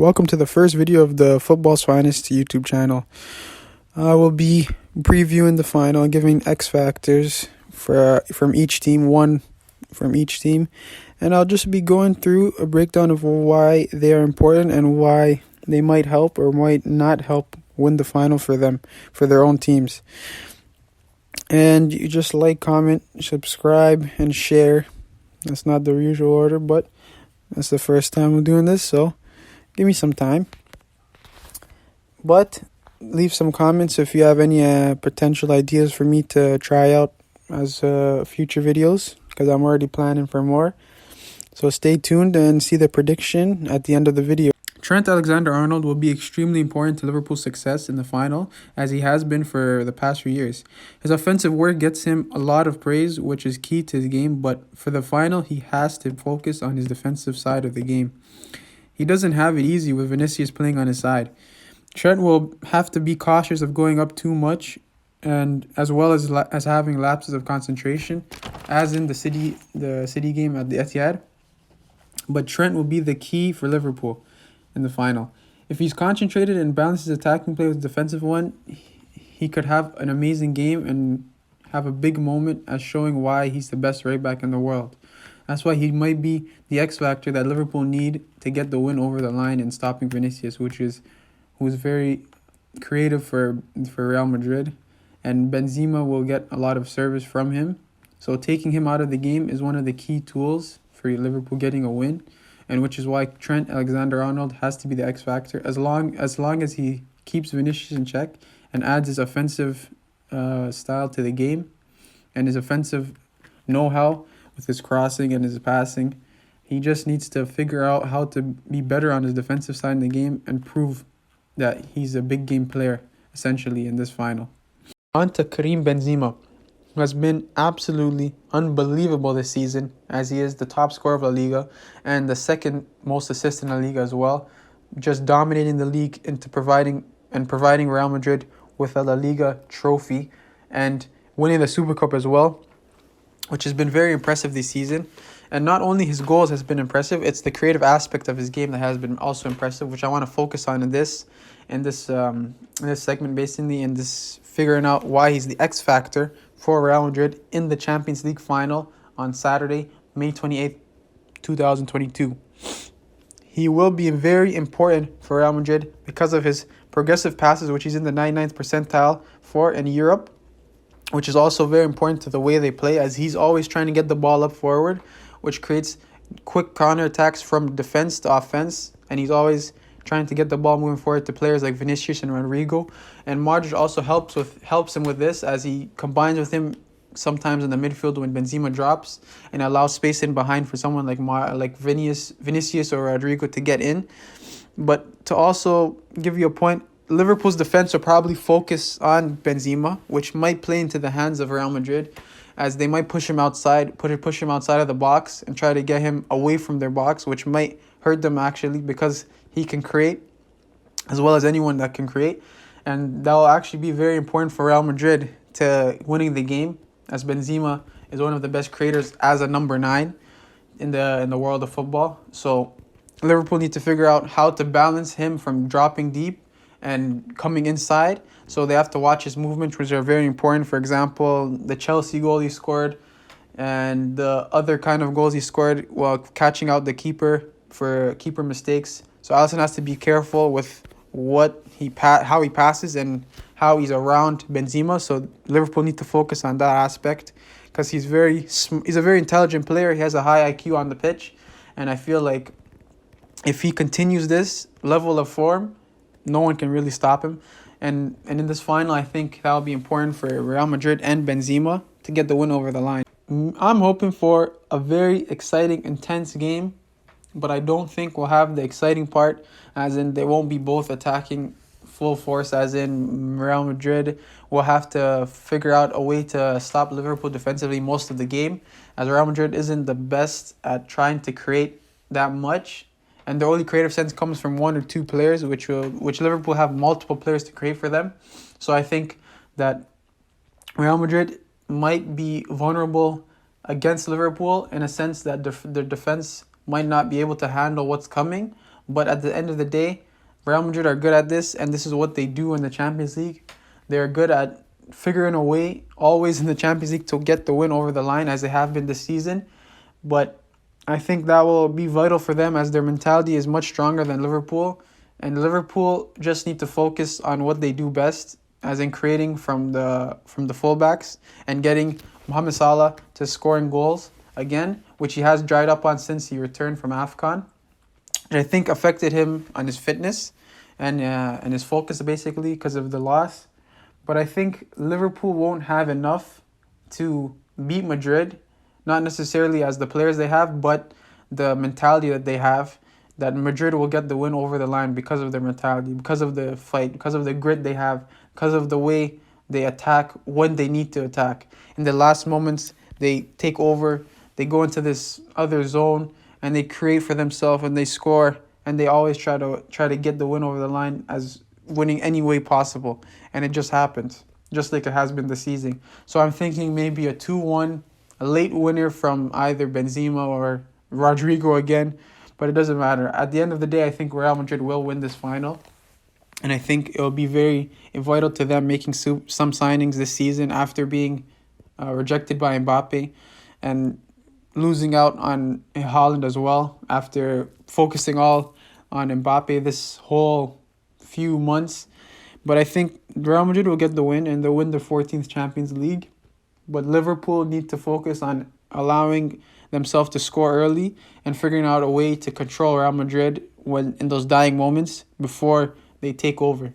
Welcome to the first video of the Football's Finest YouTube channel. I will be previewing the final and giving X factors from each team, one from each team, and I'll just be going through a breakdown of why they are important and why they might help or might not help win the final for them, for their own teams. And you just like, comment, subscribe, and share. That's not the usual order, but that's the first time I'm doing this, so give me some time. But leave some comments if you have any potential ideas for me to try out as future videos, because I'm already planning for more. So stay tuned and see the prediction at the end of the video. Trent Alexander-Arnold will be extremely important to Liverpool's success in the final, as he has been for the past few years. His offensive work gets him a lot of praise, which is key to his game, but for the final, he has to focus on his defensive side of the game. He doesn't have it easy with Vinicius playing on his side. Trent will have to be cautious of going up too much, and as well as having lapses of concentration, as in the City game at the Etihad. But Trent will be the key for Liverpool in the final. If he's concentrated and balances attacking play with defensive one, he could have an amazing game and have a big moment as showing why he's the best right back in the world. That's why he might be the X factor that Liverpool need to get the win over the line and stopping Vinicius, who's very creative for Real Madrid, and Benzema will get a lot of service from him. So taking him out of the game is one of the key tools for Liverpool getting a win, and which is why Trent Alexander-Arnold has to be the X factor as long as he keeps Vinicius in check and adds his offensive style to the game and his offensive know-how with his crossing and his passing. He just needs to figure out how to be better on his defensive side in the game and prove that he's a big game player, essentially, in this final. On to Karim Benzema, who has been absolutely unbelievable this season, as he is the top scorer of La Liga and the second most assists in La Liga as well, just dominating the league into providing Real Madrid with a La Liga trophy and winning the Super Cup as well, which has been very impressive this season. And not only his goals has been impressive, it's the creative aspect of his game that has been also impressive, which I want to focus on in this segment, basically, in this figuring out why he's the X factor for Real Madrid in the Champions League final on Saturday, May 28th, 2022. He will be very important for Real Madrid because of his progressive passes, which he's in the 99th percentile for in Europe, which is also very important to the way they play, as he's always trying to get the ball up forward, which creates quick counterattacks from defense to offense, and he's always trying to get the ball moving forward to players like Vinicius and Rodrigo. And Madrid also helps him with this, as he combines with him sometimes in the midfield when Benzema drops and allows space in behind for someone like Vinicius or Rodrigo to get in. But to also give you a point, Liverpool's defense will probably focus on Benzema, which might play into the hands of Real Madrid, as they might push him outside of the box and try to get him away from their box, which might hurt them actually, because he can create as well as anyone that can create, and that will actually be very important for Real Madrid to winning the game, as Benzema is one of the best creators as a number 9 in the world of football. So Liverpool need to figure out how to balance him from dropping deep and coming inside. So they have to watch his movements, which are very important. For example, the Chelsea goal he scored and the other kind of goals he scored while catching out the keeper for keeper mistakes. So Alisson has to be careful with how he passes and how he's around Benzema. So Liverpool need to focus on that aspect, because he's a very intelligent player. He has a high IQ on the pitch, and I feel like if he continues this level of form, no one can really stop him. And in this final, I think that will be important for Real Madrid and Benzema to get the win over the line. I'm hoping for a very exciting, intense game, but I don't think we'll have the exciting part, as in they won't be both attacking full force, as in Real Madrid will have to figure out a way to stop Liverpool defensively most of the game, as Real Madrid isn't the best at trying to create that much. And their only creative sense comes from one or two players, which Liverpool have multiple players to create for them. So I think that Real Madrid might be vulnerable against Liverpool in a sense that their defense might not be able to handle what's coming. But at the end of the day, Real Madrid are good at this, and this is what they do in the Champions League. They're good at figuring a way, always in the Champions League, to get the win over the line, as they have been this season. But I think that will be vital for them, as their mentality is much stronger than Liverpool. And Liverpool just need to focus on what they do best, as in creating from the fullbacks and getting Mohamed Salah to scoring goals again, which he has dried up on since he returned from AFCON. And I think affected him on his fitness and his focus, basically, because of the loss. But I think Liverpool won't have enough to beat Madrid, not necessarily as the players they have, but the mentality that they have, that Madrid will get the win over the line because of their mentality, because of the fight, because of the grit they have, because of the way they attack when they need to attack. In the last moments, they take over, they go into this other zone, and they create for themselves, and they score, and they always try to get the win over the line as winning any way possible. And it just happens, just like it has been this season. So I'm thinking maybe a 2-1, a late winner from either Benzema or Rodrigo again, but it doesn't matter. At the end of the day, I think Real Madrid will win this final. And I think it will be very vital to them making some signings this season after being rejected by Mbappe and losing out on Haaland as well, after focusing all on Mbappe this whole few months. But I think Real Madrid will get the win, and they'll win the 14th Champions League. But Liverpool need to focus on allowing themselves to score early and figuring out a way to control Real Madrid when in those dying moments before they take over.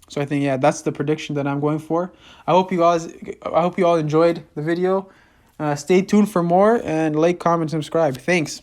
So I think, yeah, that's the prediction that I'm going for. I hope you all enjoyed the video. Stay tuned for more, and like, comment, subscribe. Thanks.